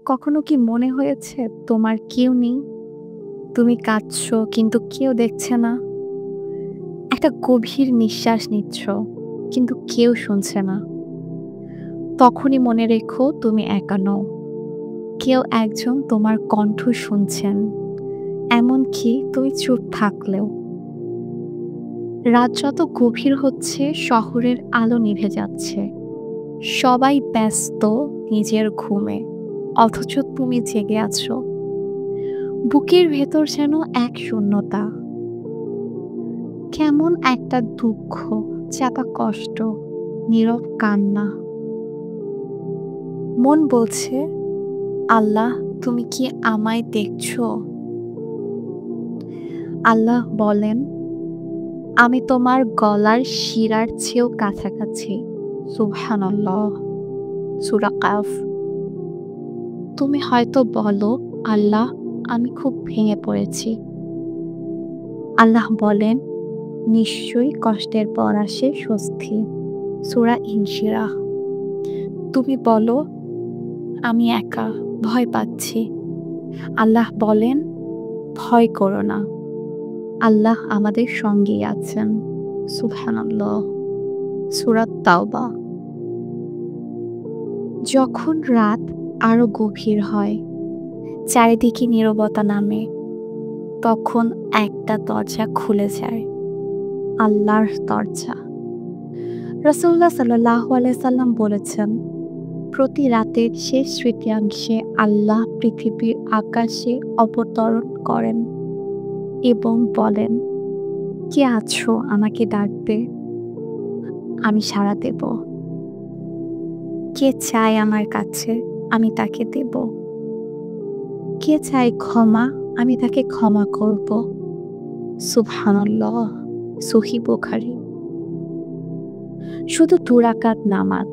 কখনো কি মনে হয়েছে তোমার কেউ নেই? তুমি কাঁদছো কিন্তু কেউ দেখছে না। একটা গভীর নিঃশ্বাস নিচ্ছ কিন্তু কেউ শুনছে না। তখনই মনে রেখো তুমি একা নও। কেউ একজন তোমার কণ্ঠ শুনছেন, এমনকি তুমি চুপ থাকলেও। রাত যত গভীর হচ্ছে শহরের আলো নিভে যাচ্ছে। সবাই ব্যস্ত নিজের ঘুমে, অথচ তুমি জেগে আছো। বুকের ভেতর যেন এক শূন্যতা, কেমন একটা দুঃখ, চাপা কষ্ট, নীরব কান্না। মন বলছে, আল্লাহ তুমি কি আমায় দেখছো? আল্লাহ বলেন, আমি তোমার গলার শিরার চেয়েও কাছাকাছি। সুবহানাল্লাহ। সূরা কাফ। তুমি হয়তো বলো, আল্লাহ আমি খুব ভেঙে পড়েছি। আল্লাহ বলেন, নিশ্চয়ই কষ্টের পর আসে স্বস্তি। সূরা ইনশিরাহ। তুমি বলো, আমি একা, ভয় পাচ্ছি। আল্লাহ বলেন, ভয় করো না, আল্লাহ আমাদের সঙ্গেই আছেন। সুবহানাল্লাহ। সূরা তাওবা। যখন রাত আরো গভীর হয়, চারিদিকে নীরবতা নামে, তখন একটা দরজা খুলে যায়, আল্লাহর দরজা। রাসূলুল্লাহ সাল্লাল্লাহু আলাইহি সাল্লাম বলেছেন, প্রতি রাতের শেষ তৃতীয়াংশে আল্লাহ পৃথিবীর আকাশে অবতরণ করেন এবং বলেন, কে আছো আমাকে ডাকবে, আমি সাড়া দেব। কে চায় আমার কাছে, আমি তাকে দেব। কে চায় ক্ষমা, আমি তাকে ক্ষমা করব। সুবহানাল্লাহ। সহিহ বুখারী। শুধু 2 রাকাত নামাজ,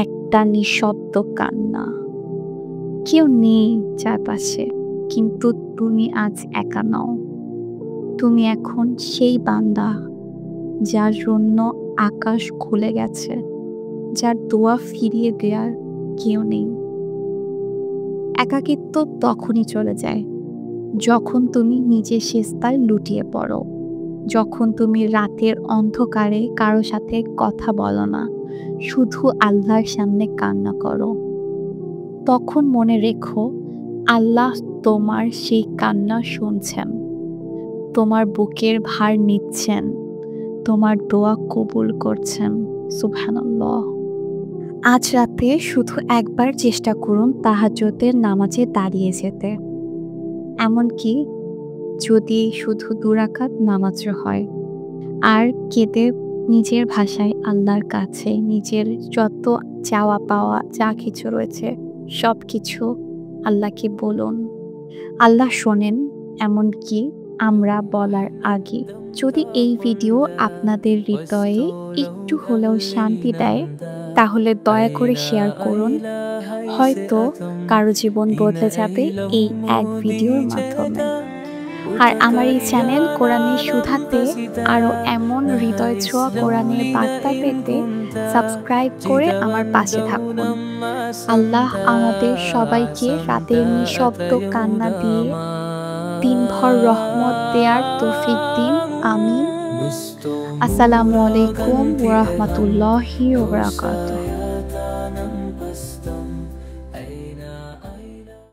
একটা নিঃশব্দ কান্না। কেউ নেই চারপাশে, কিন্তু তুমি আজ একা নও। তুমি এখন সেই বান্দা যার জন্য আকাশ খুলে গেছে, যার দোয়া ফিরিয়ে দেওয়ার কেউ নেই। একাকিত্ব তখনই চলে যায় যখন তুমি নিজে সিজদায় লুটিয়ে পড়ো, যখন তুমি রাতের অন্ধকারে কারো সাথে কথা বলো না, শুধু আল্লাহর সামনে কান্না করো। তখন মনে রেখো, আল্লাহ তোমার সেই কান্না শুনছেন, তোমার বুকের ভার নিচ্ছেন, তোমার দোয়া কবুল করছেন। সুবহানাল্লাহ। আজ রাতে শুধু একবার চেষ্টা করুন তাহাজ্জুদের নামাজে দাঁড়িয়ে যেতে, এমনকি যদি শুধু 2 রাকাত নামাজও হয়। আর কেঁদে নিজের ভাষায় আল্লাহর কাছে নিজের যত চাওয়া পাওয়া যা কিছু রয়েছে সব কিছু আল্লাহকে বলুন। আল্লাহ শোনেন, এমনকি আমরা বলার আগে। যদি এই ভিডিও আপনাদের হৃদয়ে একটু হলেও শান্তি দেয়, তাহলে দয়া করে শেয়ার করুন। হয়তো কারো জীবন বদলে যাবে এই এক ভিডিওর মাধ্যমে। আর আমার এই চ্যানেল কোরআনের সুধাতে আরও এমন হৃদয় ছোঁয়া কোরআনের বার্তা পেতে সাবস্ক্রাইব করে আমার পাশে থাকুন। আল্লাহ আমাদের সবাইকে রাতের নিঃশব্দ কান্না দিয়ে দিনভর রহমত দেওয়ার তৌফিক দিন। আমিন। আসসালামু আলাইকুম ওয়া রাহমাতুল্লাহি ওয়া বারাকাতুহু।